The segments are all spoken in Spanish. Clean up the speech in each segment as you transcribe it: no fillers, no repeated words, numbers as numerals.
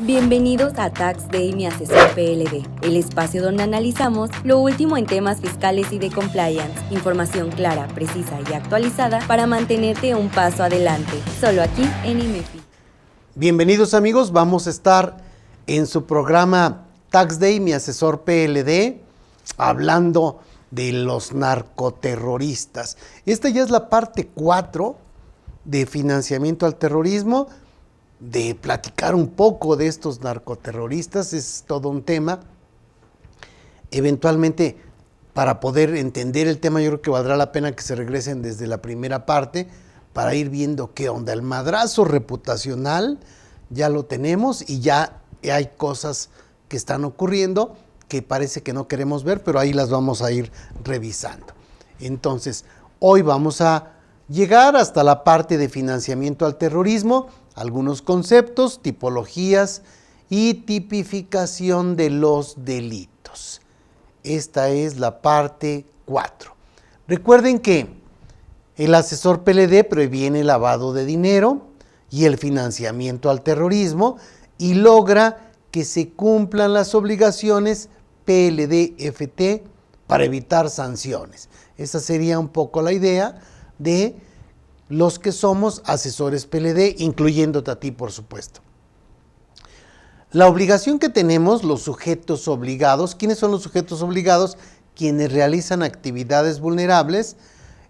Bienvenidos a Tax Day, mi asesor PLD, el espacio donde analizamos lo último en temas fiscales y de compliance, información clara, precisa y actualizada para mantenerte un paso adelante, solo aquí en IMEFI. Bienvenidos amigos, vamos a estar en su programa Tax Day, mi asesor PLD, hablando de los narcoterroristas. Esta ya es la parte 4 de financiamiento al terrorismo, de platicar un poco de estos narcoterroristas, es todo un tema. Eventualmente, para poder entender el tema, yo creo que valdrá la pena que se regresen desde la primera parte para ir viendo qué onda. El madrazo reputacional ya lo tenemos y ya hay cosas que están ocurriendo que parece que no queremos ver, pero ahí las vamos a ir revisando. Entonces, hoy vamos a llegar hasta la parte de financiamiento al terrorismo, algunos conceptos, tipologías y tipificación de los delitos. Esta es la parte 4. Recuerden que el asesor PLD previene el lavado de dinero y el financiamiento al terrorismo y logra que se cumplan las obligaciones PLD-FT para evitar sanciones. Esa sería un poco la idea de los que somos asesores PLD, incluyéndote a ti, por supuesto. La obligación que tenemos, los sujetos obligados, ¿quiénes son los sujetos obligados? Quienes realizan actividades vulnerables,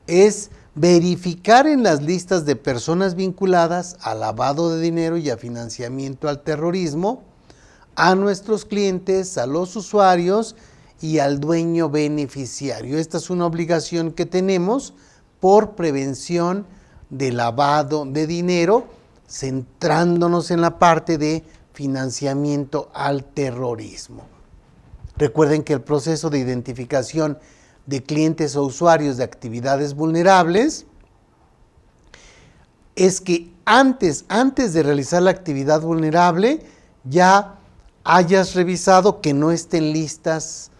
es verificar en las listas de personas vinculadas a lavado de dinero y a financiamiento al terrorismo, a nuestros clientes, a los usuarios y al dueño beneficiario. Esta es una obligación que tenemos por prevención de lavado de dinero, centrándonos en la parte de financiamiento al terrorismo. Recuerden que el proceso de identificación de clientes o usuarios de actividades vulnerables es que antes de realizar la actividad vulnerable ya hayas revisado que no estén listas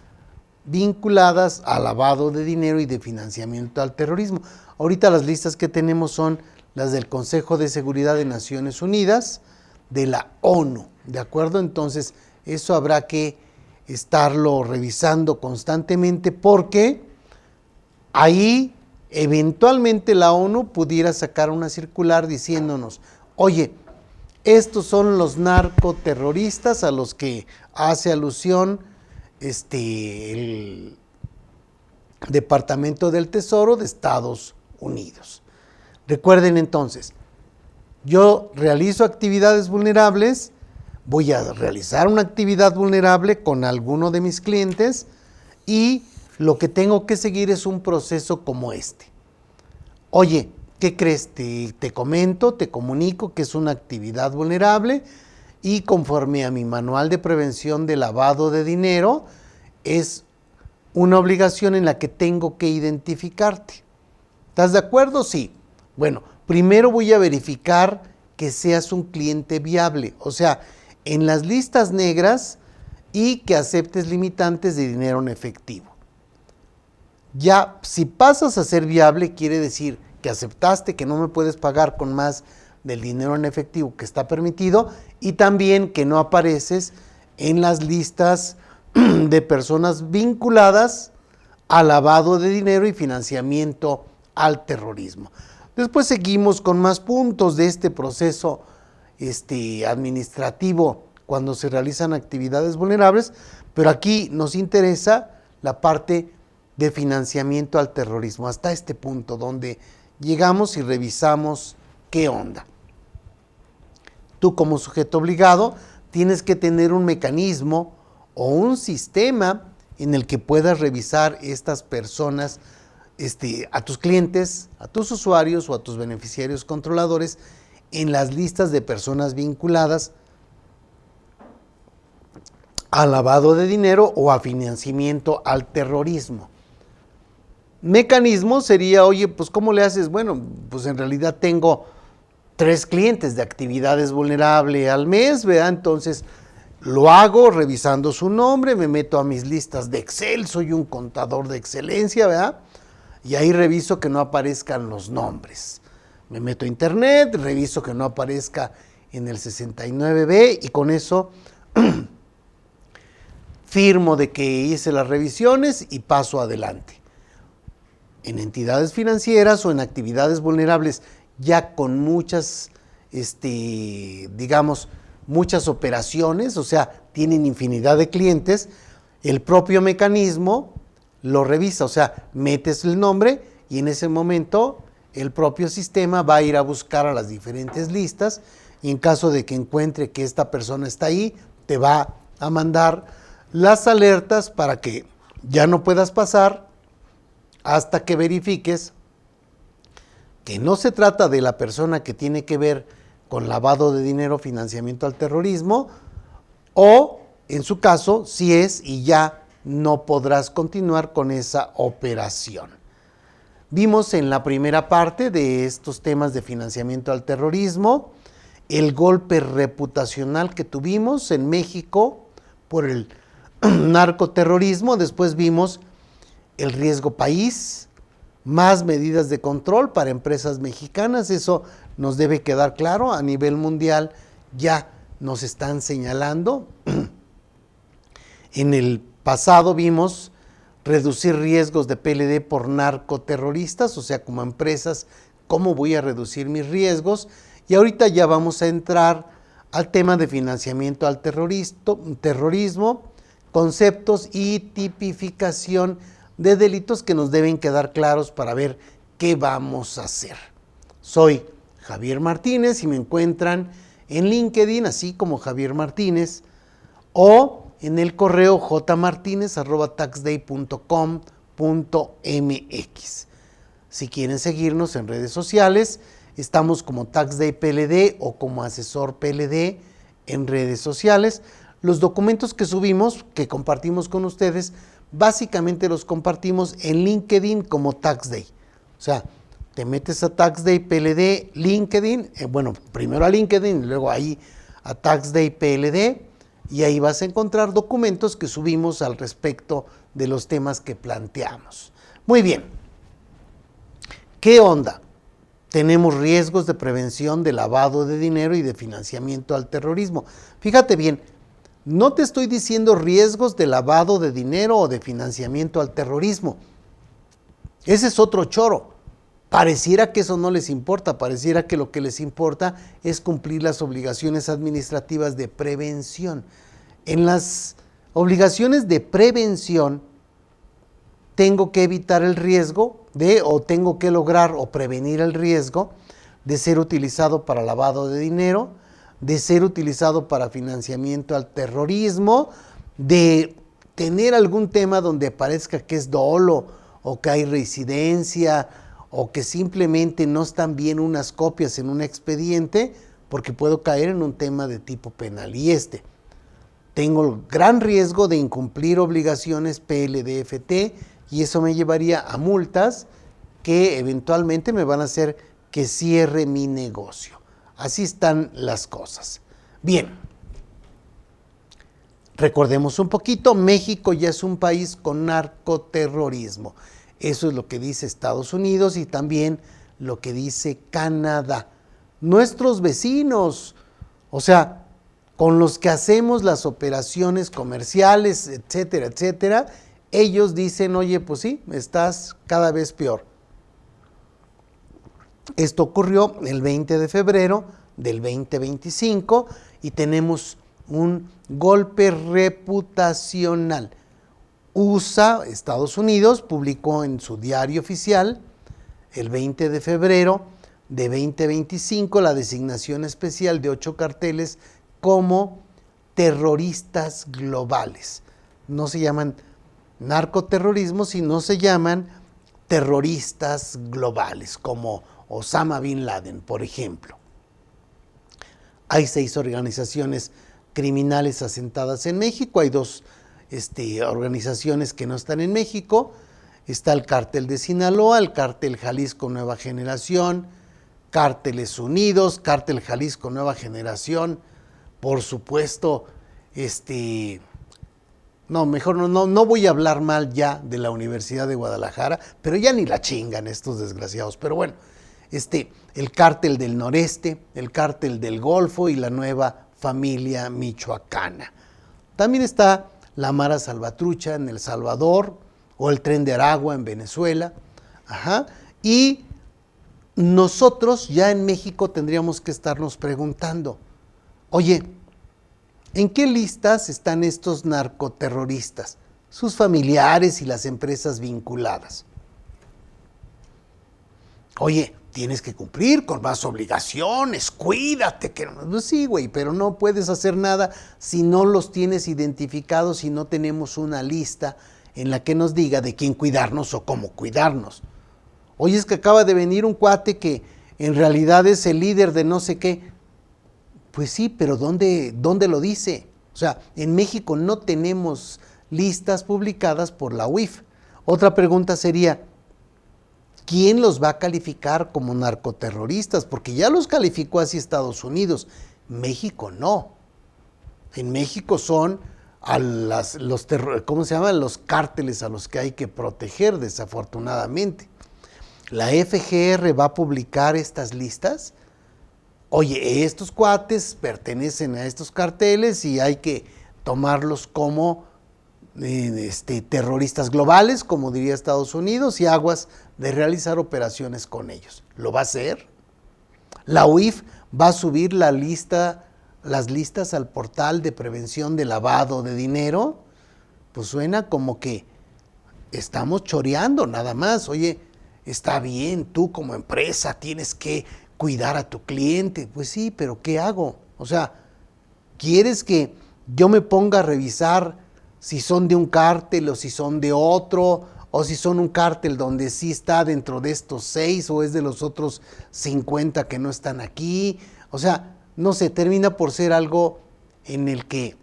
vinculadas a lavado de dinero y de financiamiento al terrorismo. Ahorita las listas que tenemos son las del Consejo de Seguridad de Naciones Unidas, de la ONU, ¿de acuerdo? Entonces, eso habrá que estarlo revisando constantemente porque ahí eventualmente la ONU pudiera sacar una circular diciéndonos, oye, estos son los narcoterroristas a los que hace alusión el Departamento del Tesoro de Estados Unidos. Recuerden entonces, yo realizo actividades vulnerables, voy a realizar una actividad vulnerable con alguno de mis clientes y lo que tengo que seguir es un proceso como este. Oye, ¿qué crees? Te comento, te comunico que es una actividad vulnerable y conforme a mi manual de prevención de lavado de dinero, es una obligación en la que tengo que identificarte. ¿Estás de acuerdo? Sí. Bueno, primero voy a verificar que seas un cliente viable, o sea, en las listas negras y que aceptes limitantes de dinero en efectivo. Ya, si pasas a ser viable, quiere decir que aceptaste que no me puedes pagar con más del dinero en efectivo que está permitido y también que no apareces en las listas de personas vinculadas a lavado de dinero y financiamiento al terrorismo. Después seguimos con más puntos de este proceso administrativo cuando se realizan actividades vulnerables, pero aquí nos interesa la parte de financiamiento al terrorismo, hasta este punto donde llegamos y revisamos qué onda. Tú como sujeto obligado tienes que tener un mecanismo o un sistema en el que puedas revisar estas personas, a tus clientes, a tus usuarios o a tus beneficiarios controladores en las listas de personas vinculadas a lavado de dinero o a financiamiento al terrorismo. Mecanismo sería, oye, pues ¿cómo le haces? Bueno, pues en realidad tengo 3 clientes de actividades vulnerables al mes, ¿verdad? Entonces lo hago revisando su nombre, me meto a mis listas de Excel, soy un contador de excelencia, ¿verdad? Y ahí reviso que no aparezcan los nombres. Me meto a internet, reviso que no aparezca en el 69B y con eso firmo de que hice las revisiones y paso adelante. En entidades financieras o en actividades vulnerables, ya con muchas, muchas operaciones, o sea, tienen infinidad de clientes, el propio mecanismo lo revisa, o sea, metes el nombre y en ese momento el propio sistema va a ir a buscar a las diferentes listas y en caso de que encuentre que esta persona está ahí, te va a mandar las alertas para que ya no puedas pasar hasta que verifiques que no se trata de la persona que tiene que ver con lavado de dinero, financiamiento al terrorismo, o en su caso, si es y ya no podrás continuar con esa operación. Vimos en la primera parte de estos temas de financiamiento al terrorismo el golpe reputacional que tuvimos en México por el narcoterrorismo, después vimos el riesgo país, más medidas de control para empresas mexicanas, eso nos debe quedar claro, a nivel mundial ya nos están señalando. En el pasado vimos reducir riesgos de PLD por narcoterroristas, o sea, como empresas, ¿cómo voy a reducir mis riesgos? Y ahorita ya vamos a entrar al tema de financiamiento al terrorismo, conceptos y tipificación de delitos que nos deben quedar claros para ver qué vamos a hacer. Soy Javier Martínez y me encuentran en LinkedIn, así como Javier Martínez, o en el correo jmartinez@taxday.com.mx. Si quieren seguirnos en redes sociales, estamos como TaxDay PLD o como asesor PLD en redes sociales. Los documentos que subimos, que compartimos con ustedes, básicamente los compartimos en LinkedIn como TaxDay. O sea, te metes a TaxDay PLD, LinkedIn, primero a LinkedIn, luego ahí a TaxDay PLD, y ahí vas a encontrar documentos que subimos al respecto de los temas que planteamos. Muy bien. ¿Qué onda? Tenemos riesgos de prevención de lavado de dinero y de financiamiento al terrorismo. Fíjate bien, no te estoy diciendo riesgos de lavado de dinero o de financiamiento al terrorismo. Ese es otro choro. Pareciera que eso no les importa, pareciera que lo que les importa es cumplir las obligaciones administrativas de prevención. En las obligaciones de prevención tengo que evitar el riesgo o tengo que lograr o prevenir el riesgo de ser utilizado para lavado de dinero, de ser utilizado para financiamiento al terrorismo, de tener algún tema donde parezca que es dolo o que hay reincidencia o que simplemente no están bien unas copias en un expediente, porque puedo caer en un tema de tipo penal. Y tengo el gran riesgo de incumplir obligaciones PLDFT y eso me llevaría a multas que eventualmente me van a hacer que cierre mi negocio. Así están las cosas. Bien, recordemos un poquito, México ya es un país con narcoterrorismo. Eso es lo que dice Estados Unidos y también lo que dice Canadá. Nuestros vecinos, o sea, con los que hacemos las operaciones comerciales, etcétera, etcétera, ellos dicen, oye, pues sí, estás cada vez peor. Esto ocurrió el 20 de febrero del 2025 y tenemos un golpe reputacional. USA, Estados Unidos, publicó en su diario oficial el 20 de febrero de 2025 la designación especial de 8 carteles como terroristas globales. No se llaman narcoterrorismo, sino se llaman terroristas globales, como Osama Bin Laden, por ejemplo. Hay 6 organizaciones criminales asentadas en México, hay 2 organizaciones que no están en México. Está el Cártel de Sinaloa, el Cártel Jalisco Nueva Generación, Cárteles Unidos, Cártel Jalisco Nueva Generación, por supuesto, mejor no voy a hablar mal ya de la Universidad de Guadalajara, pero ya ni la chingan estos desgraciados. Pero bueno, el cártel del Noreste, el cártel del Golfo y la nueva familia michoacana. También está la Mara Salvatrucha en El Salvador o el Tren de Aragua en Venezuela. Y nosotros ya en México tendríamos que estarnos preguntando, oye, ¿en qué listas están estos narcoterroristas, sus familiares y las empresas vinculadas? Oye, tienes que cumplir con más obligaciones, cuídate. Pues sí, güey, pero no puedes hacer nada si no los tienes identificados, si no tenemos una lista en la que nos diga de quién cuidarnos o cómo cuidarnos. Oye, es que acaba de venir un cuate que en realidad es el líder de no sé qué. Pues sí, pero ¿dónde lo dice? O sea, en México no tenemos listas publicadas por la UIF. Otra pregunta sería, ¿quién los va a calificar como narcoterroristas? Porque ya los calificó así Estados Unidos. México no. En México son los cárteles a los que hay que proteger, desafortunadamente. La FGR va a publicar estas listas. Oye, estos cuates pertenecen a estos carteles y hay que tomarlos como terroristas globales, como diría Estados Unidos, y aguas de realizar operaciones con ellos. ¿Lo va a hacer? La UIF va a subir las listas al portal de prevención de lavado de dinero. Pues suena como que estamos choreando nada más. Oye, está bien, tú como empresa tienes que cuidar a tu cliente. Pues sí, pero ¿qué hago? O sea, ¿quieres que yo me ponga a revisar si son de un cártel o si son de otro, o si son un cártel donde sí está dentro de estos 6 o es de los otros 50 que no están aquí? O sea, no sé, termina por ser algo en el que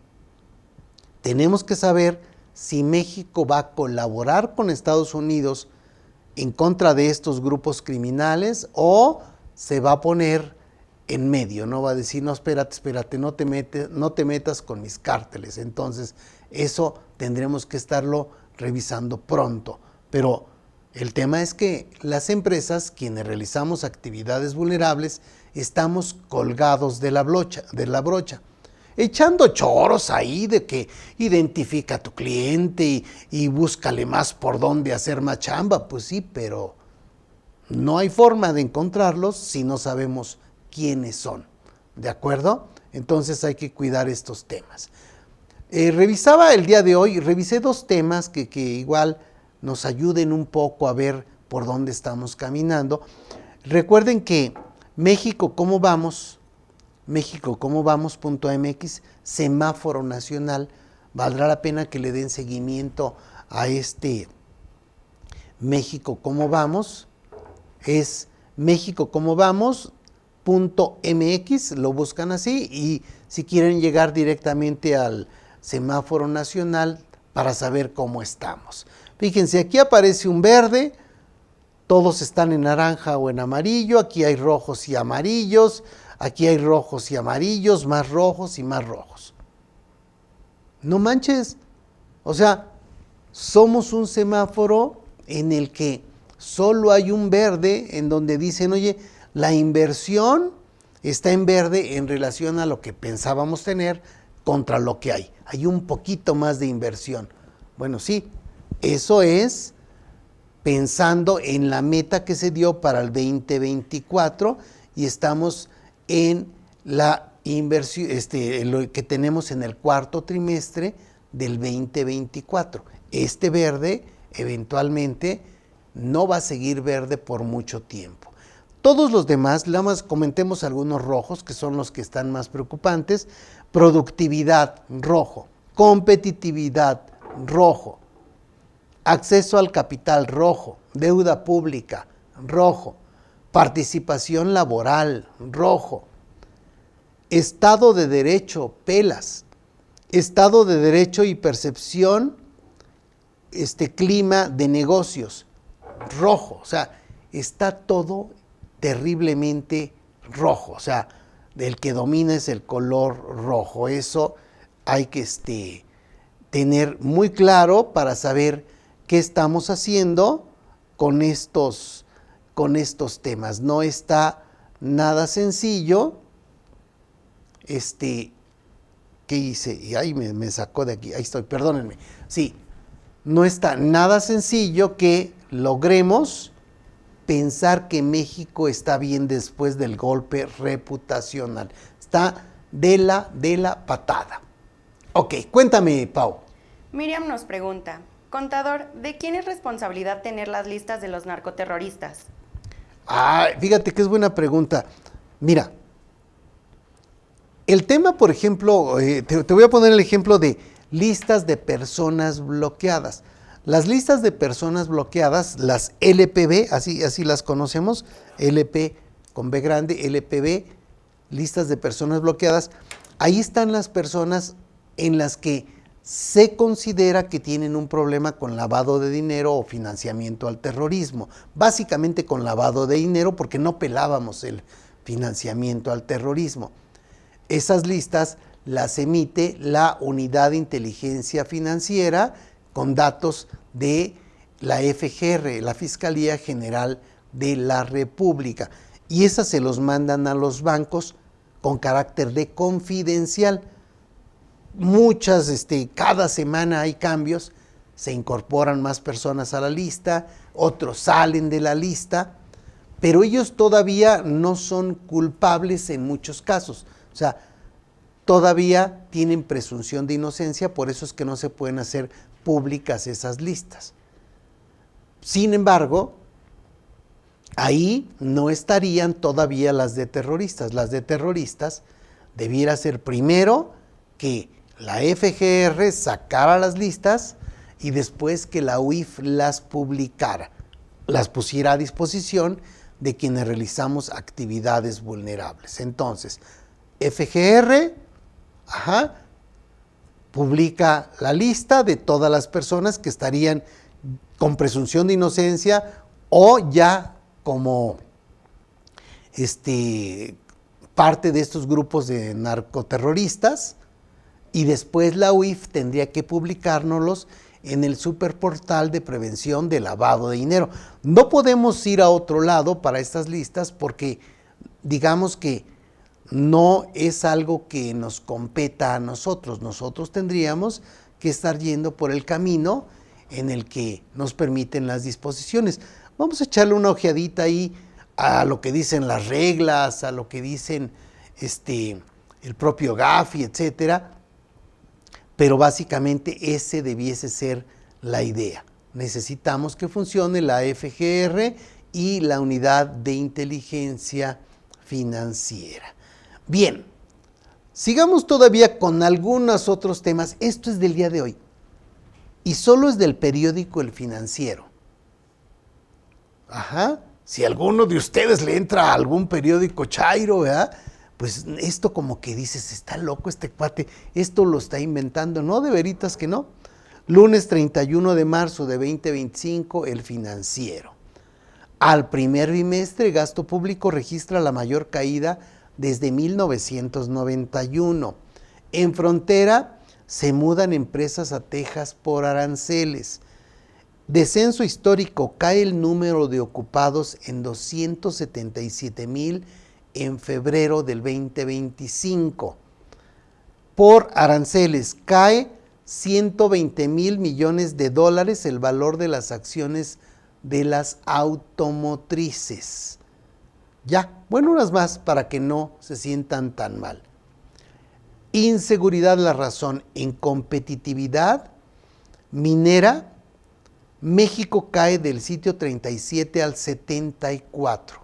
tenemos que saber si México va a colaborar con Estados Unidos en contra de estos grupos criminales o se va a poner en medio, no va a decir, no, espérate, no te metas con mis cárteles. Entonces, eso tendremos que estarlo revisando pronto. Pero el tema es que las empresas, quienes realizamos actividades vulnerables, estamos colgados de la brocha, echando choros ahí de que identifica a tu cliente y búscale más por dónde hacer más chamba. Pues sí, pero no hay forma de encontrarlos si no sabemos quiénes son. ¿De acuerdo? Entonces hay que cuidar estos temas. Revisaba el día de hoy, revisé 2 temas que igual nos ayuden un poco a ver por dónde estamos caminando. Recuerden que México ¿Cómo Vamos? México-Cómo-Vamos.mx, semáforo nacional. Valdrá la pena que le den seguimiento a este México ¿Cómo Vamos? Es México-Cómo-Vamos.mx, lo buscan así, y si quieren llegar directamente al semáforo nacional para saber cómo estamos. Fíjense, aquí aparece un verde, todos están en naranja o en amarillo, aquí hay rojos y amarillos, aquí hay rojos y amarillos, más rojos y más rojos. No manches, o sea, somos un semáforo en el que solo hay un verde en donde dicen, oye, la inversión está en verde en relación a lo que pensábamos tener contra lo que hay. Hay un poquito más de inversión. Bueno, sí, eso es pensando en la meta que se dio para el 2024 y estamos en la inversión, lo que tenemos en el 4º trimestre del 2024. Este verde eventualmente no va a seguir verde por mucho tiempo. Todos los demás, nada más comentemos algunos rojos, que son los que están más preocupantes. Productividad, rojo. Competitividad, rojo. Acceso al capital, rojo. Deuda pública, rojo. Participación laboral, rojo. Estado de Derecho, pelas. Estado de Derecho y percepción, clima de negocios, rojo. O sea, está todo terriblemente rojo. O sea, el que domina es el color rojo. Eso hay que tener muy claro para saber qué estamos haciendo con estos temas. No está nada sencillo. ¿Qué hice? Y ahí me sacó de aquí. Ahí estoy, perdónenme. Sí, no está nada sencillo que logremos pensar que México está bien después del golpe reputacional. Está de la patada. Ok, cuéntame, Pau. Miriam nos pregunta, contador, ¿de quién es responsabilidad tener las listas de los narcoterroristas? Fíjate que es buena pregunta. Mira, el tema, por ejemplo, te voy a poner el ejemplo de listas de personas bloqueadas. Las listas de personas bloqueadas, las LPB, así las conocemos, LP con B grande, LPB, listas de personas bloqueadas, ahí están las personas en las que se considera que tienen un problema con lavado de dinero o financiamiento al terrorismo, básicamente con lavado de dinero porque no pelábamos el financiamiento al terrorismo. Esas listas las emite la Unidad de Inteligencia Financiera con datos de la FGR, la Fiscalía General de la República. Y esas se los mandan a los bancos con carácter de confidencial. Cada semana hay cambios, se incorporan más personas a la lista, otros salen de la lista, pero ellos todavía no son culpables en muchos casos. O sea, todavía tienen presunción de inocencia, por eso es que no se pueden hacer públicas esas listas. Sin embargo, ahí no estarían todavía las de terroristas. Las de terroristas debiera ser primero que la FGR sacara las listas y después que la UIF las publicara, las pusiera a disposición de quienes realizamos actividades vulnerables. Entonces, FGR, publica la lista de todas las personas que estarían con presunción de inocencia o ya como parte de estos grupos de narcoterroristas, y después la UIF tendría que publicárnoslos en el superportal de prevención de lavado de dinero. No podemos ir a otro lado para estas listas porque digamos que no es algo que nos competa a nosotros. Nosotros tendríamos que estar yendo por el camino en el que nos permiten las disposiciones. Vamos a echarle una ojeadita ahí a lo que dicen las reglas, a lo que dicen el propio Gafi, etcétera. Pero básicamente ese debiese ser la idea. Necesitamos que funcione la FGR y la Unidad de Inteligencia Financiera. Bien, sigamos todavía con algunos otros temas. Esto es del día de hoy y solo es del periódico El Financiero. Si alguno de ustedes le entra a algún periódico chairo, ¿verdad?, pues esto como que dices, está loco este cuate, esto lo está inventando. No, de veritas que no. Lunes 31 de marzo de 2025, El Financiero. Al primer bimestre, gasto público registra la mayor caída desde 1991. En frontera, se mudan empresas a Texas por aranceles. Descenso histórico, cae el número de ocupados en 277,000 en febrero del 2025. Por aranceles, cae 120,000 millones de dólares el valor de las acciones de las automotrices. Unas más para que no se sientan tan mal. Inseguridad, la razón. En competitividad minera, México cae del sitio 37 al 74.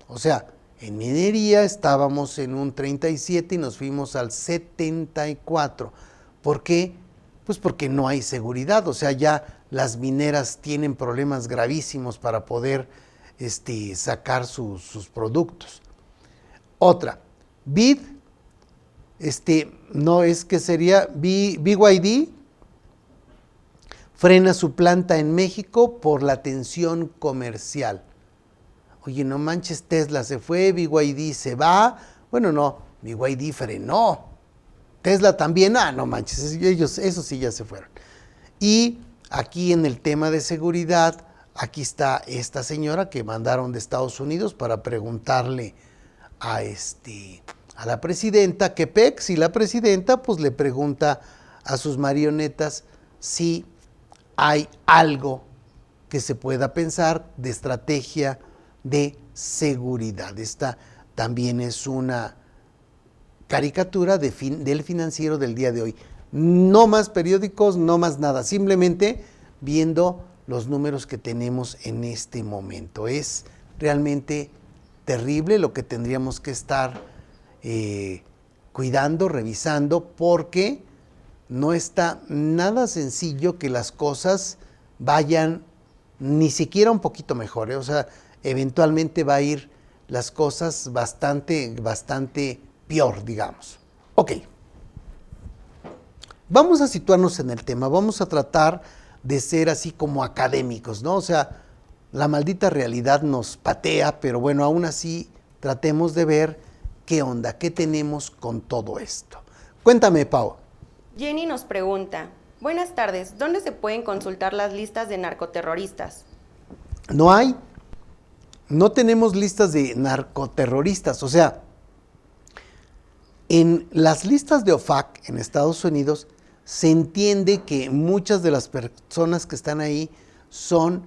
O sea, en minería estábamos en un 37 y nos fuimos al 74. ¿Por qué? Pues porque no hay seguridad. O sea, ya las mineras tienen problemas gravísimos para poder sacar sus productos. Otra, BYD frena su planta en México por la tensión comercial. Oye, no manches, Tesla se fue, BYD se va. Bueno, no, BYD frenó. Tesla también, no manches, esos sí ya se fueron. Y aquí en el tema de seguridad aquí está esta señora que mandaron de Estados Unidos para preguntarle a la presidenta qué pex, y la presidenta pues le pregunta a sus marionetas si hay algo que se pueda pensar de estrategia de seguridad. Esta también es una caricatura del Financiero del día de hoy. No más periódicos, no más nada, simplemente viendo los números que tenemos en este momento. Es realmente terrible lo que tendríamos que estar cuidando, revisando, porque no está nada sencillo que las cosas vayan ni siquiera un poquito mejor, O sea, eventualmente va a ir las cosas bastante peor, digamos. Ok. Vamos a situarnos en el tema, vamos a tratar de ser así como académicos, ¿no? O sea, la maldita realidad nos patea, pero bueno, aún así tratemos de ver qué onda, qué tenemos con todo esto. Cuéntame, Pau. Jenny nos pregunta, buenas tardes, ¿dónde se pueden consultar las listas de narcoterroristas? No tenemos listas de narcoterroristas, o sea, en las listas de OFAC en Estados Unidos se entiende que muchas de las personas que están ahí son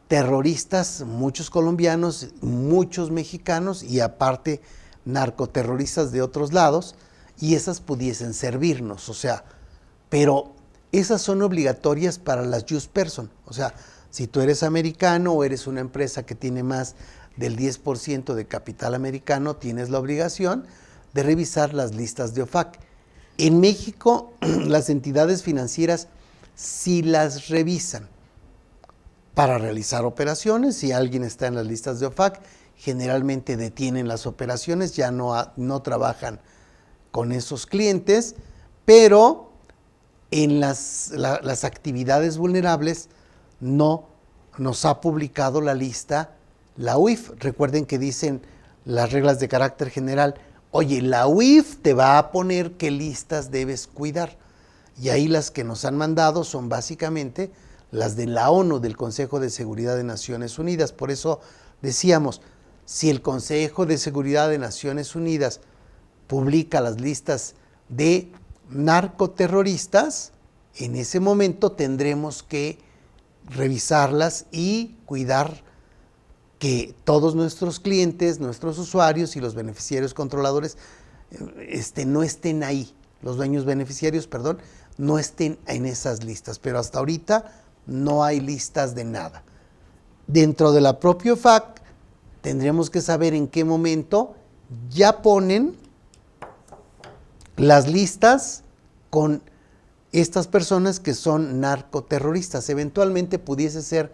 terroristas, muchos colombianos, muchos mexicanos y aparte narcoterroristas de otros lados, y esas pudiesen servirnos, o sea, pero esas son obligatorias para las just person, o sea, si tú eres americano o eres una empresa que tiene más del 10% de capital americano, tienes la obligación de revisar las listas de OFAC. En México, las entidades financieras sí las revisan para realizar operaciones. Si alguien está en las listas de OFAC, generalmente detienen las operaciones, ya no trabajan con esos clientes, pero en las actividades vulnerables no nos ha publicado la lista la UIF. Recuerden que dicen las reglas de carácter general, oye, la UIF te va a poner qué listas debes cuidar. Y ahí las que nos han mandado son básicamente las de la ONU, del Consejo de Seguridad de Naciones Unidas. Por eso decíamos, si el Consejo de Seguridad de Naciones Unidas publica las listas de narcoterroristas, en ese momento tendremos que revisarlas y cuidar que todos nuestros clientes, nuestros usuarios y los beneficiarios controladores no estén ahí, los dueños beneficiarios, perdón, no estén en esas listas, pero hasta ahorita no hay listas de nada. Dentro de la propia OFAC tendremos que saber en qué momento ya ponen las listas con estas personas que son narcoterroristas. Eventualmente pudiese ser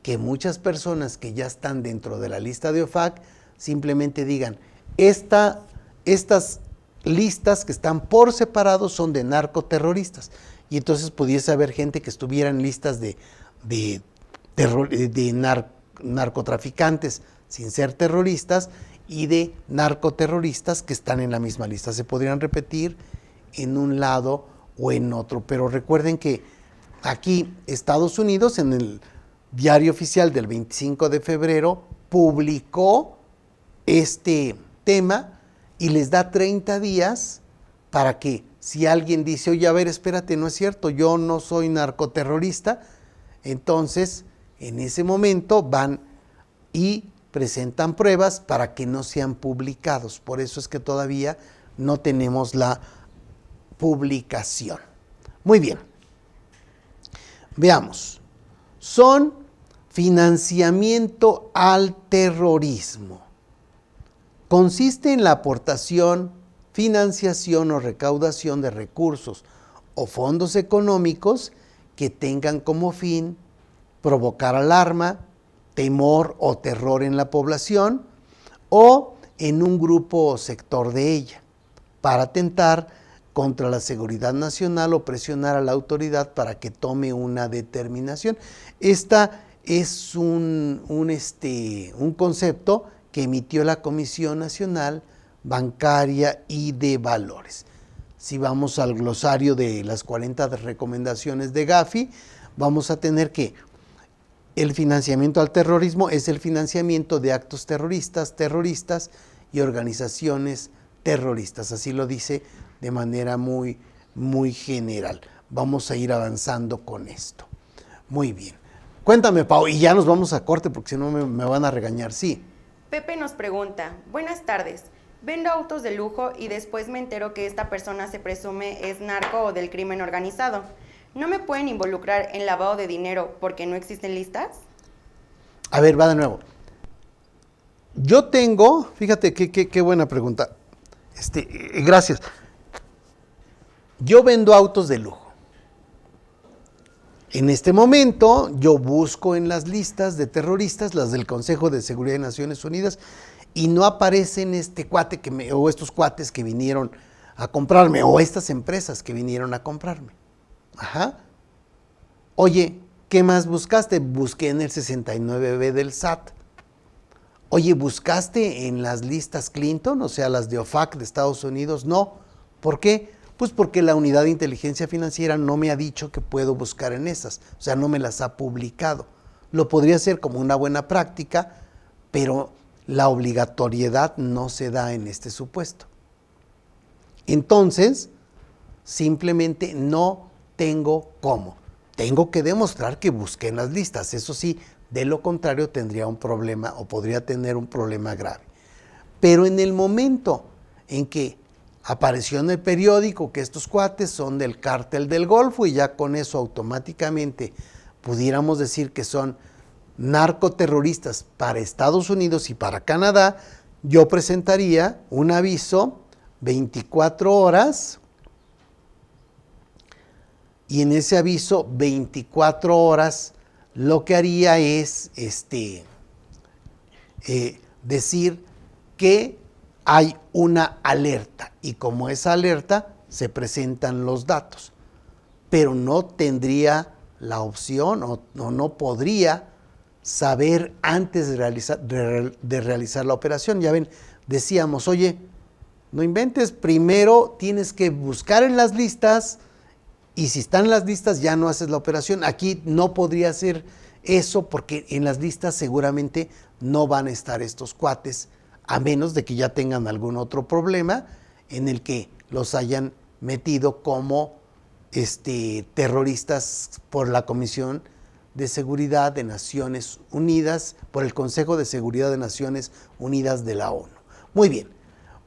que muchas personas que ya están dentro de la lista de OFAC simplemente digan, estas listas que están por separado son de narcoterroristas, y entonces pudiese haber gente que estuviera en listas de narcotraficantes sin ser terroristas y de narcoterroristas que están en la misma lista. Se podrían repetir en un lado o en otro, pero recuerden que aquí Estados Unidos, en el Diario Oficial del 25 de febrero, publicó este tema y les da 30 días para que, si alguien dice, oye, a ver, espérate, no es cierto, yo no soy narcoterrorista, entonces en ese momento van y presentan pruebas para que no sean publicados. Por eso es que todavía no tenemos la publicación. Muy bien. Veamos. Son financiamiento al terrorismo. Consiste en la aportación, financiación o recaudación de recursos o fondos económicos que tengan como fin provocar alarma, temor o terror en la población o en un grupo o sector de ella, para atentar contra la seguridad nacional o presionar a la autoridad para que tome una determinación. Esta es un concepto que emitió la Comisión Nacional Bancaria y de Valores. Si vamos al glosario de las 40 recomendaciones de Gafi, vamos a tener que el financiamiento al terrorismo es el financiamiento de actos terroristas y organizaciones terroristas. Así lo dice de manera muy, muy general. Vamos a ir avanzando con esto. Muy bien. Cuéntame, Pau, y ya nos vamos a corte porque si no me van a regañar. Sí. Pepe nos pregunta, buenas tardes, vendo autos de lujo y después me entero que esta persona se presume es narco o del crimen organizado. ¿No me pueden involucrar en lavado de dinero porque no existen listas? A ver, va de nuevo. Yo tengo, fíjate qué buena pregunta. Gracias. Yo vendo autos de lujo. En este momento yo busco en las listas de terroristas, las del Consejo de Seguridad de Naciones Unidas, y no aparecen este cuate o estos cuates que vinieron a comprarme, o estas empresas que vinieron a comprarme. Ajá. Oye, ¿qué más buscaste? Busqué en el 69B del SAT. Oye, ¿buscaste en las listas Clinton, o sea, las de OFAC de Estados Unidos? No. ¿Por qué? Pues porque la unidad de inteligencia financiera no me ha dicho que puedo buscar en esas, o sea, no me las ha publicado. Lo podría hacer como una buena práctica, pero la obligatoriedad no se da en este supuesto. Entonces, simplemente no tengo cómo. Tengo que demostrar que busqué en las listas, eso sí, de lo contrario tendría un problema o podría tener un problema grave. Pero en el momento en que apareció en el periódico que estos cuates son del cártel del Golfo y ya con eso automáticamente pudiéramos decir que son narcoterroristas para Estados Unidos y para Canadá, yo presentaría un aviso 24 horas y en ese aviso 24 horas lo que haría es decir que hay una alerta y como esa alerta se presentan los datos, pero no tendría la opción o no podría saber antes de realizar la operación. Ya ven, decíamos, oye, no inventes, primero tienes que buscar en las listas y si están en las listas ya no haces la operación. Aquí no podría hacer eso porque en las listas seguramente no van a estar estos cuates, a menos de que ya tengan algún otro problema en el que los hayan metido como terroristas por la Comisión de Seguridad de Naciones Unidas, por el Consejo de Seguridad de Naciones Unidas de la ONU. Muy bien,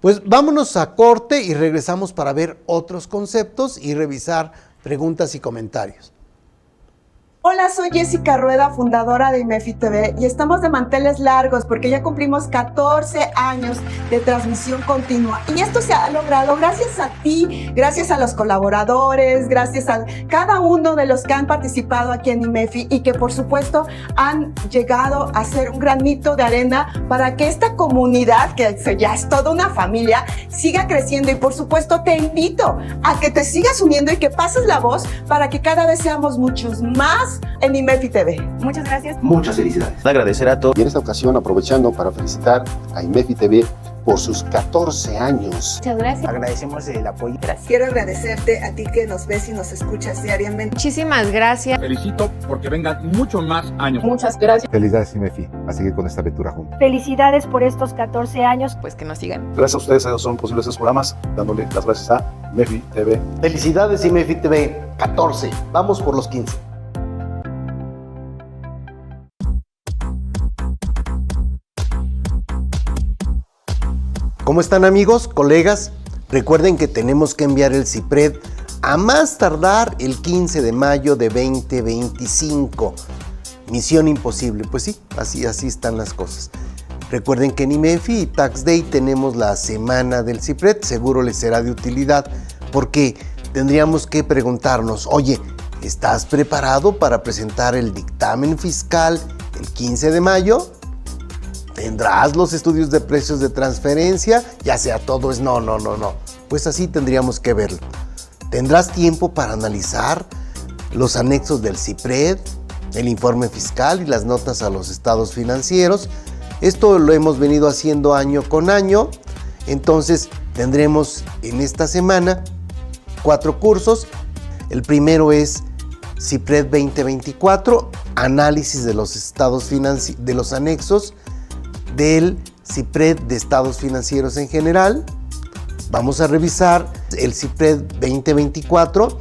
pues vámonos a corte y regresamos para ver otros conceptos y revisar preguntas y comentarios. Hola, soy Jessica Rueda, fundadora de IMEFI TV y estamos de manteles largos porque ya cumplimos 14 años de transmisión continua y esto se ha logrado gracias a ti, gracias a los colaboradores, gracias a cada uno de los que han participado aquí en IMEFI y que por supuesto han llegado a ser un granito de arena para que esta comunidad, que ya es toda una familia, siga creciendo y por supuesto te invito a que te sigas uniendo y que pases la voz para que cada vez seamos muchos más en IMEFI TV. Muchas gracias. Muchas felicidades. Agradecer a todos. Y en esta ocasión aprovechando para felicitar a IMEFI TV por sus 14 años. Muchas gracias. Agradecemos el apoyo. Gracias. Quiero agradecerte a ti que nos ves y nos escuchas diariamente. Muchísimas gracias. Felicito porque vengan muchos más años. Muchas gracias. Felicidades IMEFI, a seguir con esta aventura juntos. Felicidades por estos 14 años. Pues que nos sigan. Gracias a ustedes son posibles estos programas, dándole las gracias a IMEFI TV. Felicidades IMEFI TV, 14, vamos por los 15. ¿Cómo están amigos, colegas? Recuerden que tenemos que enviar el CIPRED a más tardar el 15 de mayo de 2025. Misión imposible, pues sí, así están las cosas. Recuerden que en IMEFI y Tax Day tenemos la semana del CIPRED, seguro les será de utilidad porque tendríamos que preguntarnos, oye, ¿estás preparado para presentar el dictamen fiscal el 15 de mayo? ¿Tendrás los estudios de precios de transferencia? Ya sea todo es no. Pues así tendríamos que verlo. ¿Tendrás tiempo para analizar los anexos del CIPRED, el informe fiscal y las notas a los estados financieros? Esto lo hemos venido haciendo año con año. Entonces tendremos en esta semana 4 cursos. El primero es CIPRED 2024, análisis de los de los anexos del CIPRED de estados financieros en general. Vamos a revisar el CIPRED 2024,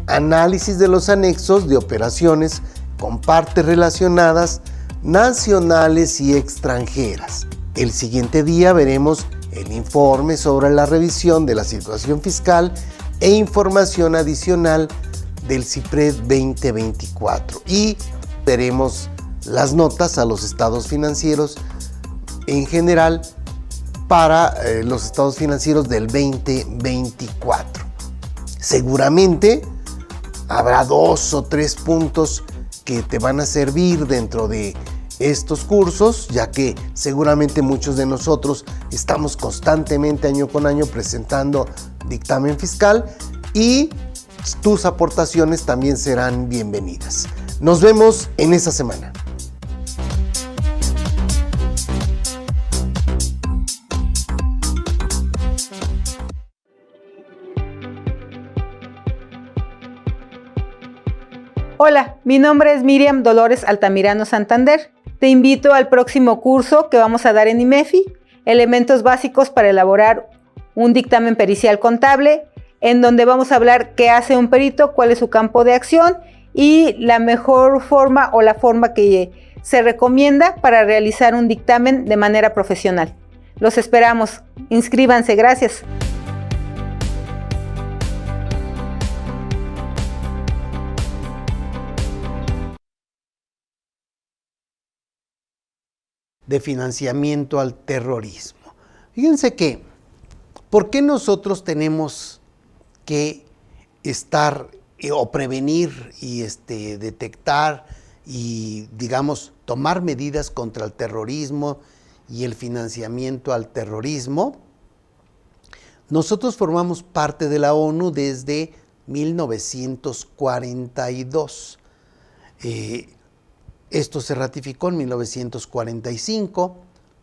análisis de los anexos de operaciones con partes relacionadas nacionales y extranjeras. El siguiente día veremos el informe sobre la revisión de la situación fiscal e información adicional del CIPRED 2024 y veremos las notas a los estados financieros en general para los estados financieros del 2024. Seguramente habrá 2 o 3 puntos que te van a servir dentro de estos cursos, ya que seguramente muchos de nosotros estamos constantemente año con año presentando dictamen fiscal y tus aportaciones también serán bienvenidas. Nos vemos en esa semana. Hola, mi nombre es Miriam Dolores Altamirano Santander. Te invito al próximo curso que vamos a dar en IMEFI, Elementos Básicos para elaborar un dictamen pericial contable, en donde vamos a hablar qué hace un perito, cuál es su campo de acción y la mejor forma o la forma que se recomienda para realizar un dictamen de manera profesional. Los esperamos. Inscríbanse. Gracias. De financiamiento al terrorismo. Fíjense que, ¿por qué nosotros tenemos que estar o prevenir y detectar y, digamos, tomar medidas contra el terrorismo y el financiamiento al terrorismo? Nosotros formamos parte de la ONU desde 1942. Esto se ratificó en 1945,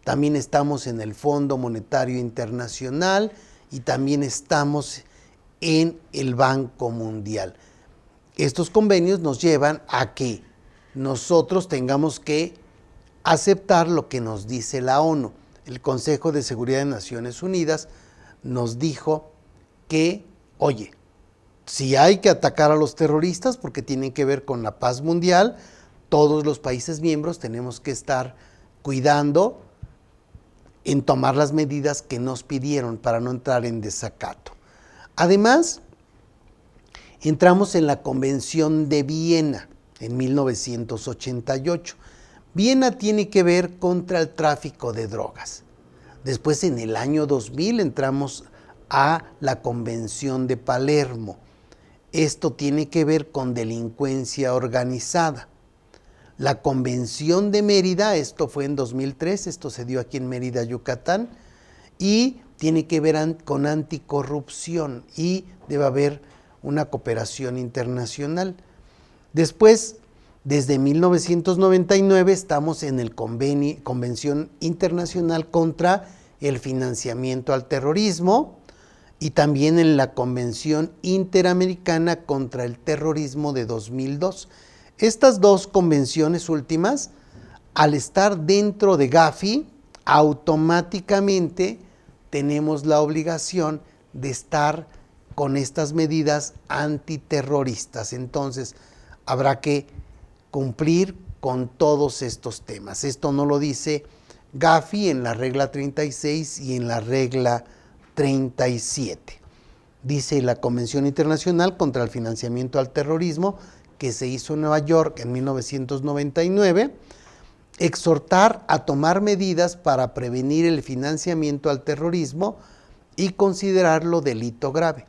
también estamos en el Fondo Monetario Internacional y también estamos en el Banco Mundial. Estos convenios nos llevan a que nosotros tengamos que aceptar lo que nos dice la ONU. El Consejo de Seguridad de Naciones Unidas nos dijo que, oye, si hay que atacar a los terroristas porque tienen que ver con la paz mundial, todos los países miembros tenemos que estar cuidando en tomar las medidas que nos pidieron para no entrar en desacato. Además, entramos en la Convención de Viena en 1988. Viena tiene que ver contra el tráfico de drogas. Después, en el año 2000, entramos a la Convención de Palermo. Esto tiene que ver con delincuencia organizada. La Convención de Mérida, esto fue en 2003, esto se dio aquí en Mérida, Yucatán, y tiene que ver con anticorrupción y debe haber una cooperación internacional. Después, desde 1999, estamos en el Convención Internacional contra el Financiamiento al Terrorismo y también en la Convención Interamericana contra el Terrorismo de 2002. Estas dos convenciones últimas, al estar dentro de Gafi, automáticamente tenemos la obligación de estar con estas medidas antiterroristas. Entonces, habrá que cumplir con todos estos temas. Esto no lo dice Gafi en la regla 36 y en la regla 37. Dice la Convención Internacional contra el Financiamiento al Terrorismo, que se hizo en Nueva York en 1999, exhortar a tomar medidas para prevenir el financiamiento al terrorismo y considerarlo delito grave.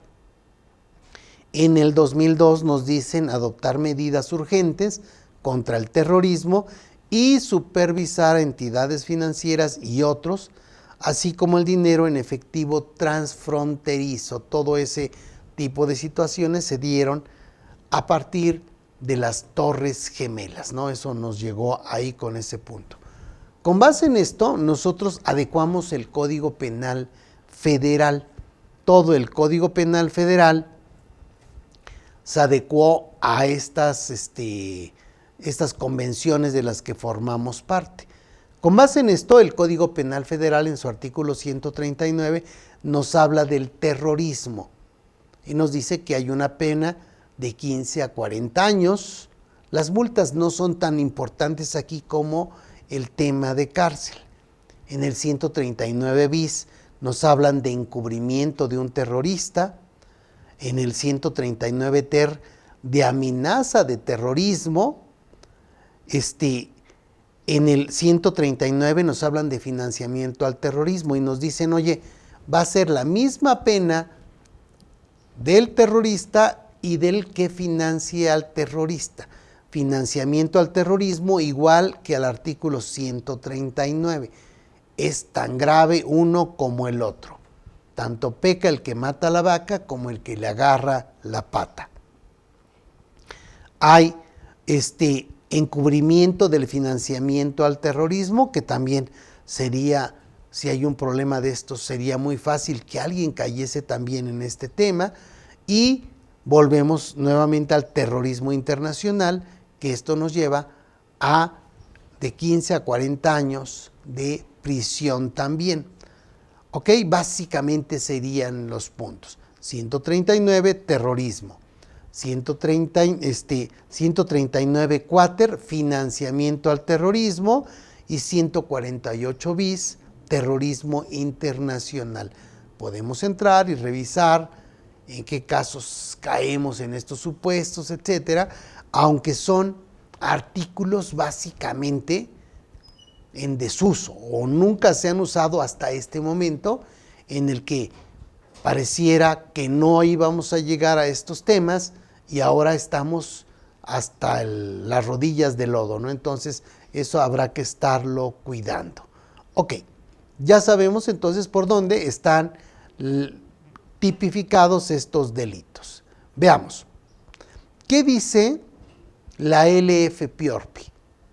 En el 2002 nos dicen adoptar medidas urgentes contra el terrorismo y supervisar a entidades financieras y otros, así como el dinero en efectivo transfronterizo. Todo ese tipo de situaciones se dieron a partir de las Torres Gemelas, ¿no? Eso nos llegó ahí con ese punto. Con base en esto, nosotros adecuamos el Código Penal Federal. Todo el Código Penal Federal se adecuó a estas convenciones de las que formamos parte. Con base en esto, el Código Penal Federal en su artículo 139 nos habla del terrorismo y nos dice que hay una pena de 15 a 40 años. Las multas no son tan importantes aquí como el tema de cárcel. En el 139 bis nos hablan de encubrimiento de un terrorista. En el 139 ter de amenaza de terrorismo. En el 139 nos hablan de financiamiento al terrorismo y nos dicen, oye, va a ser la misma pena del terrorista y del que financie al terrorista. Financiamiento al terrorismo igual que al artículo 139. Es tan grave uno como el otro. Tanto peca el que mata a la vaca como el que le agarra la pata. Hay encubrimiento del financiamiento al terrorismo, que también sería, si hay un problema de estos, sería muy fácil que alguien cayese también en este tema. Y volvemos nuevamente al terrorismo internacional, que esto nos lleva a de 15 a 40 años de prisión también. Ok, básicamente serían los puntos. 139, terrorismo. 139 cuater, financiamiento al terrorismo, y 148 bis, terrorismo internacional. Podemos entrar y revisar en qué casos caemos en estos supuestos, etcétera, aunque son artículos básicamente en desuso o nunca se han usado hasta este momento, en el que pareciera que no íbamos a llegar a estos temas y ahora estamos hasta las rodillas del lodo, ¿no? Entonces, eso habrá que estarlo cuidando. Ok, ya sabemos entonces por dónde están tipificados estos delitos. Veamos, ¿qué dice la LFPORPI?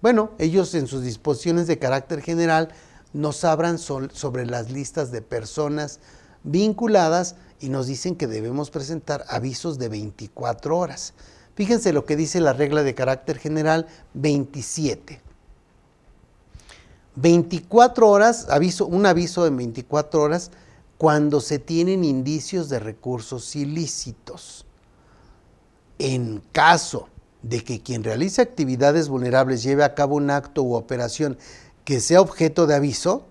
Bueno, ellos en sus disposiciones de carácter general nos hablan sobre las listas de personas vinculadas y nos dicen que debemos presentar avisos de 24 horas. Fíjense lo que dice la regla de carácter general 27. 24 horas, un aviso de 24 horas cuando se tienen indicios de recursos ilícitos. En caso de que quien realice actividades vulnerables lleve a cabo un acto u operación que sea objeto de aviso,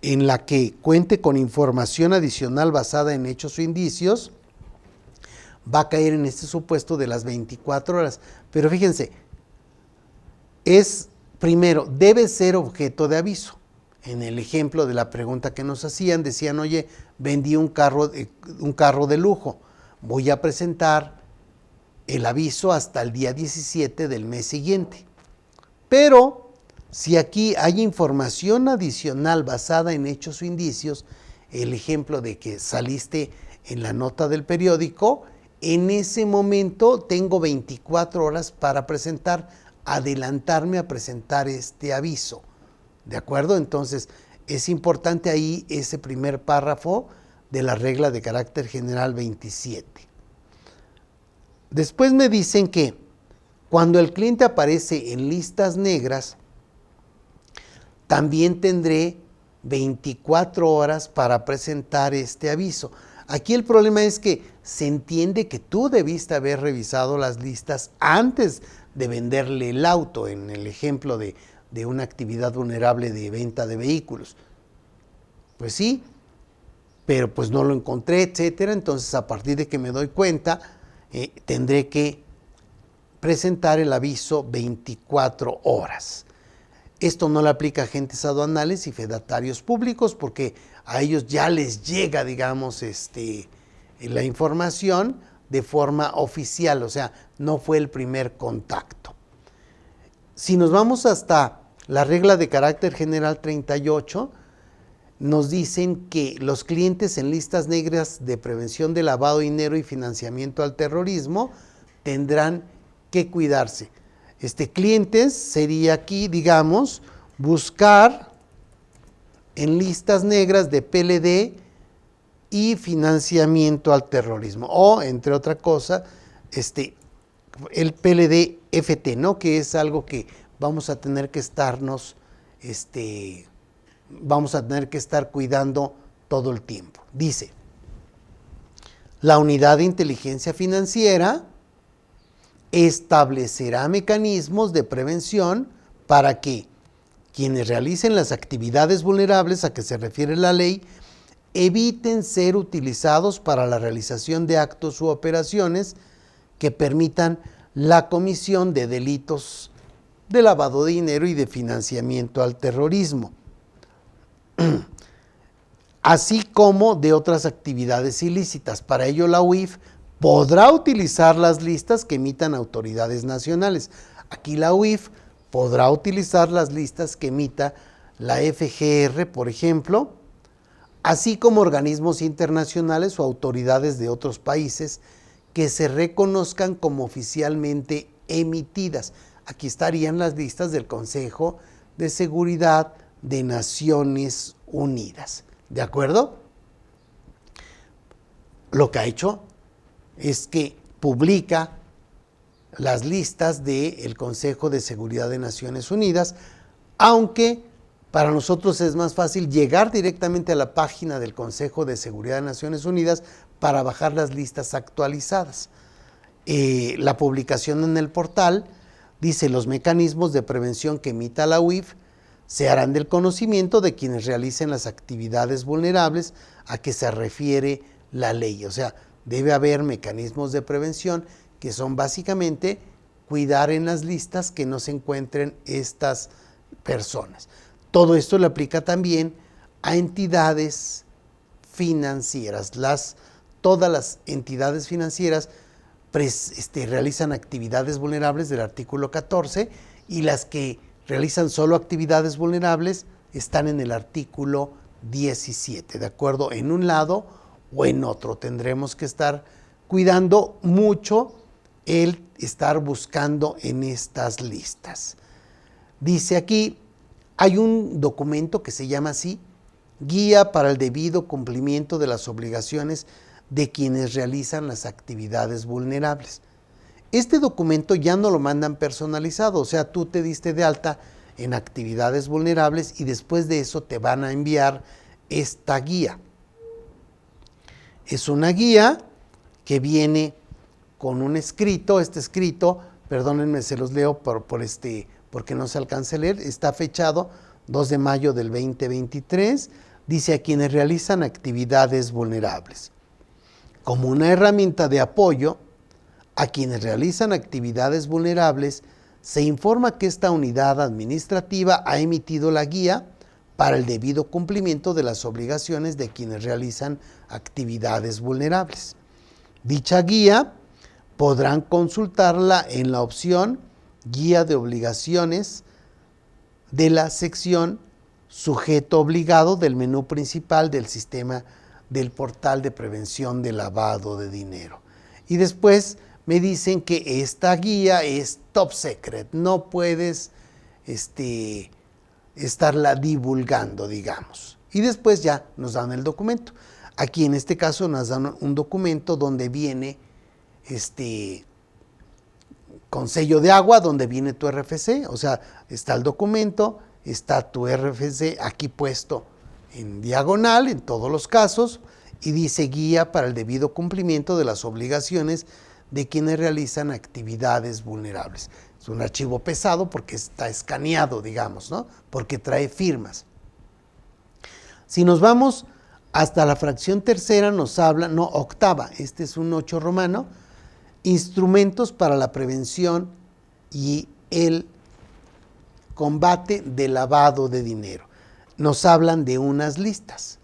en la que cuente con información adicional basada en hechos o indicios, va a caer en este supuesto de las 24 horas. Pero fíjense, primero, debe ser objeto de aviso. En el ejemplo de la pregunta que nos hacían, decían, oye, vendí un carro de lujo, voy a presentar el aviso hasta el día 17 del mes siguiente. Pero si aquí hay información adicional basada en hechos o indicios, el ejemplo de que saliste en la nota del periódico, en ese momento tengo 24 horas para adelantarme a presentar este aviso. ¿De acuerdo? Entonces, es importante ahí ese primer párrafo de la regla de carácter general 27. Después me dicen que cuando el cliente aparece en listas negras, también tendré 24 horas para presentar este aviso. Aquí el problema es que se entiende que tú debiste haber revisado las listas antes de venderle el auto, en el ejemplo de una actividad vulnerable de venta de vehículos. Pues sí, pero pues no lo encontré, etcétera. Entonces, a partir de que me doy cuenta, tendré que presentar el aviso 24 horas. Esto no le aplica a agentes aduanales y fedatarios públicos porque a ellos ya les llega, digamos, la información de forma oficial, o sea, no fue el primer contacto. Si nos vamos hasta la regla de carácter general 38, nos dicen que los clientes en listas negras de prevención de lavado de dinero y financiamiento al terrorismo tendrán que cuidarse. Clientes sería aquí, digamos, buscar en listas negras de PLD y financiamiento al terrorismo, o entre otra cosa, el PLD-FT, ¿no? Que es algo que vamos a tener que estar cuidando todo el tiempo. Dice, la unidad de inteligencia financiera establecerá mecanismos de prevención para que quienes realicen las actividades vulnerables a que se refiere la ley eviten ser utilizados para la realización de actos u operaciones que permitan la comisión de delitos de lavado de dinero y de financiamiento al terrorismo, así como de otras actividades ilícitas. Para ello, la UIF podrá utilizar las listas que emitan autoridades nacionales. Aquí la UIF podrá utilizar las listas que emita la FGR, por ejemplo, así como organismos internacionales o autoridades de otros países que se reconozcan como oficialmente emitidas. Aquí estarían las listas del Consejo de Seguridad de Naciones Unidas. ¿De acuerdo? Lo que ha hecho es que publica las listas del Consejo de Seguridad de Naciones Unidas, aunque para nosotros es más fácil llegar directamente a la página del Consejo de Seguridad de Naciones Unidas para bajar las listas actualizadas. La publicación en el portal dice: los mecanismos de prevención que emita la UIF se harán del conocimiento de quienes realicen las actividades vulnerables a que se refiere la ley. O sea, debe haber mecanismos de prevención que son básicamente cuidar en las listas que no se encuentren estas personas. Todo esto le aplica también a entidades financieras. Todas las entidades financieras realizan actividades vulnerables del artículo 14 y las que realizan solo actividades vulnerables están en el artículo 17, ¿de acuerdo? En un lado o en otro. Tendremos que estar cuidando mucho el estar buscando en estas listas. Dice aquí, hay un documento que se llama así, Guía para el debido cumplimiento de las obligaciones de quienes realizan las actividades vulnerables. Este documento ya no lo mandan personalizado, o sea, tú te diste de alta en actividades vulnerables y después de eso te van a enviar esta guía. Es una guía que viene con un escrito. Este escrito, perdónenme, se los leo porque no se alcanza a leer, está fechado 2 de mayo del 2023, dice: a quienes realizan actividades vulnerables. Como una herramienta de apoyo a quienes realizan actividades vulnerables, se informa que esta unidad administrativa ha emitido la guía para el debido cumplimiento de las obligaciones de quienes realizan actividades vulnerables. Dicha guía podrán consultarla en la opción Guía de obligaciones de la sección Sujeto obligado del menú principal del sistema del portal de prevención de lavado de dinero. Y después me dicen que esta guía es top secret, no puedes estarla divulgando, digamos. Y después ya nos dan el documento. Aquí en este caso nos dan un documento donde viene con sello de agua, donde viene tu RFC, o sea, está el documento, está tu RFC aquí puesto en diagonal en todos los casos y dice guía para el debido cumplimiento de las obligaciones de quienes realizan actividades vulnerables. Es un archivo pesado porque está escaneado, digamos, ¿no? Porque trae firmas. Si nos vamos hasta la fracción tercera, nos habla, no, octava, este es un 8 romano, instrumentos para la prevención y el combate del lavado de dinero. Nos hablan de unas listas.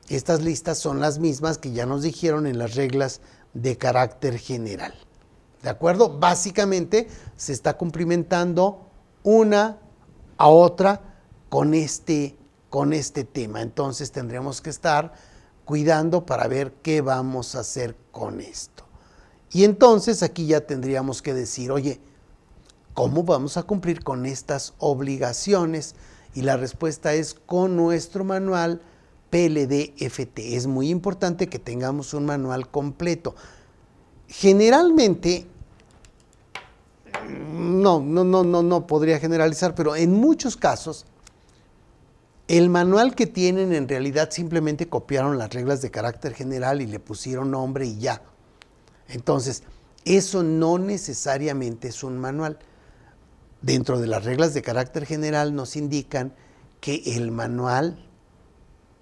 Estas listas son las mismas que ya nos dijeron en las reglas de carácter general. ¿De acuerdo? Básicamente se está cumplimentando una a otra con este tema. Entonces tendremos que estar cuidando para ver qué vamos a hacer con esto. Y entonces aquí ya tendríamos que decir, oye, ¿cómo vamos a cumplir con estas obligaciones? Y la respuesta es con nuestro manual PLD-FT. Es muy importante que tengamos un manual completo. generalmente, no podría generalizar, pero en muchos casos, el manual que tienen en realidad simplemente copiaron las reglas de carácter general y le pusieron nombre y ya. Entonces, eso no necesariamente es un manual. Dentro de las reglas de carácter general nos indican que el manual,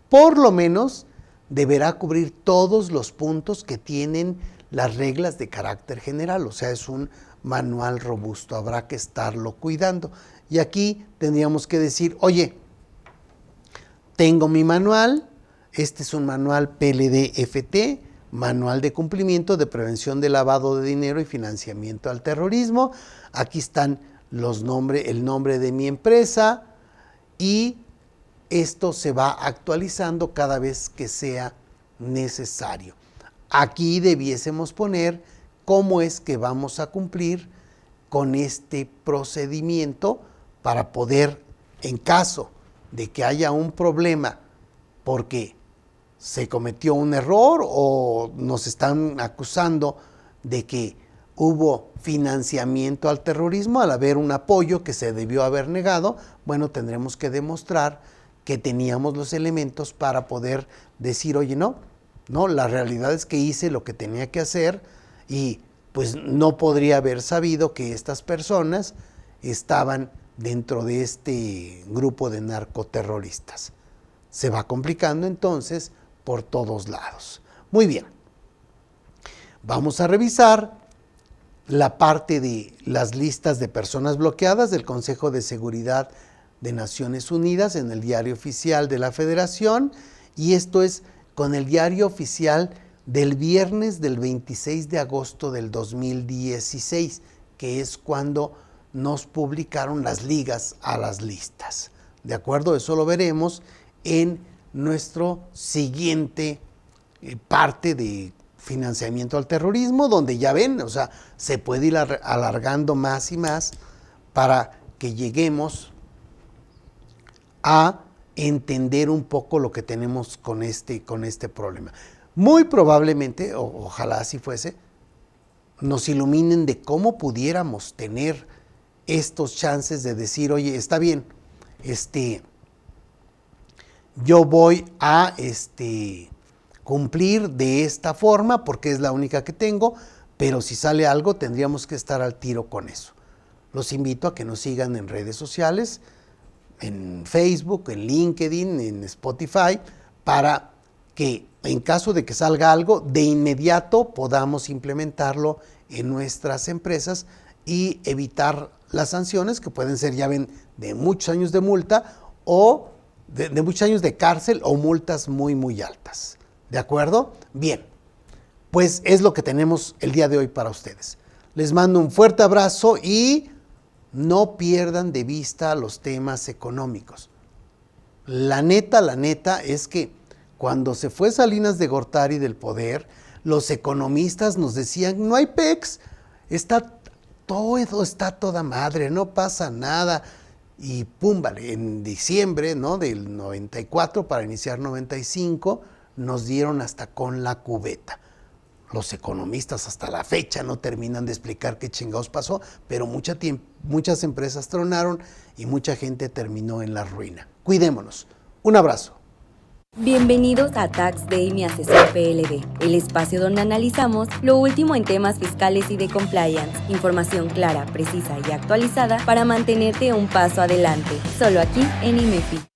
por lo menos, deberá cubrir todos los puntos que tienen las reglas de carácter general. O sea, es un manual robusto, habrá que estarlo cuidando. Y aquí tendríamos que decir, oye, tengo mi manual, este es un manual PLD-FT, Manual de Cumplimiento de Prevención de Lavado de Dinero y Financiamiento al Terrorismo. Aquí están el nombre de mi empresa y esto se va actualizando cada vez que sea necesario. Aquí debiésemos poner cómo es que vamos a cumplir con este procedimiento para poder, en caso de que haya un problema porque se cometió un error o nos están acusando de que hubo financiamiento al terrorismo al haber un apoyo que se debió haber negado, bueno, tendremos que demostrar que teníamos los elementos para poder decir, oye, no, la realidad es que hice lo que tenía que hacer y pues no podría haber sabido que estas personas estaban dentro de este grupo de narcoterroristas. Se va complicando entonces por todos lados. Muy bien. Vamos a revisar la parte de las listas de personas bloqueadas del Consejo de Seguridad de Naciones Unidas en el Diario Oficial de la Federación, y esto es con el Diario Oficial del viernes del 26 de agosto del 2016, que es cuando nos publicaron las ligas a las listas. ¿De acuerdo? Eso lo veremos en nuestro siguiente parte de financiamiento al terrorismo, donde ya ven, o sea, se puede ir alargando más y más para que lleguemos a entender un poco lo que tenemos con este problema. Muy probablemente, ojalá así fuese, nos iluminen de cómo pudiéramos tener estos chances de decir, oye, está bien, yo voy a cumplir de esta forma porque es la única que tengo, pero si sale algo tendríamos que estar al tiro con eso. Los invito a que nos sigan en redes sociales, en Facebook, en LinkedIn, en Spotify, para que en caso de que salga algo, de inmediato podamos implementarlo en nuestras empresas y evitar las sanciones que pueden ser, ya ven, de muchos años de multa o de muchos años de cárcel o multas muy, muy altas. ¿De acuerdo? Bien, pues es lo que tenemos el día de hoy para ustedes. Les mando un fuerte abrazo y no pierdan de vista los temas económicos. La neta es que cuando se fue Salinas de Gortari del poder, los economistas nos decían, no hay PEX, todo está toda madre, no pasa nada. Y pum, vale, en diciembre, ¿no?, del 94 para iniciar 95, nos dieron hasta con la cubeta. Los economistas hasta la fecha no terminan de explicar qué chingados pasó, pero muchas empresas tronaron y mucha gente terminó en la ruina. Cuidémonos. Un abrazo. Bienvenidos a Tax Day, mi asesor PLD, el espacio donde analizamos lo último en temas fiscales y de compliance, información clara, precisa y actualizada para mantenerte un paso adelante, solo aquí en IMEFI.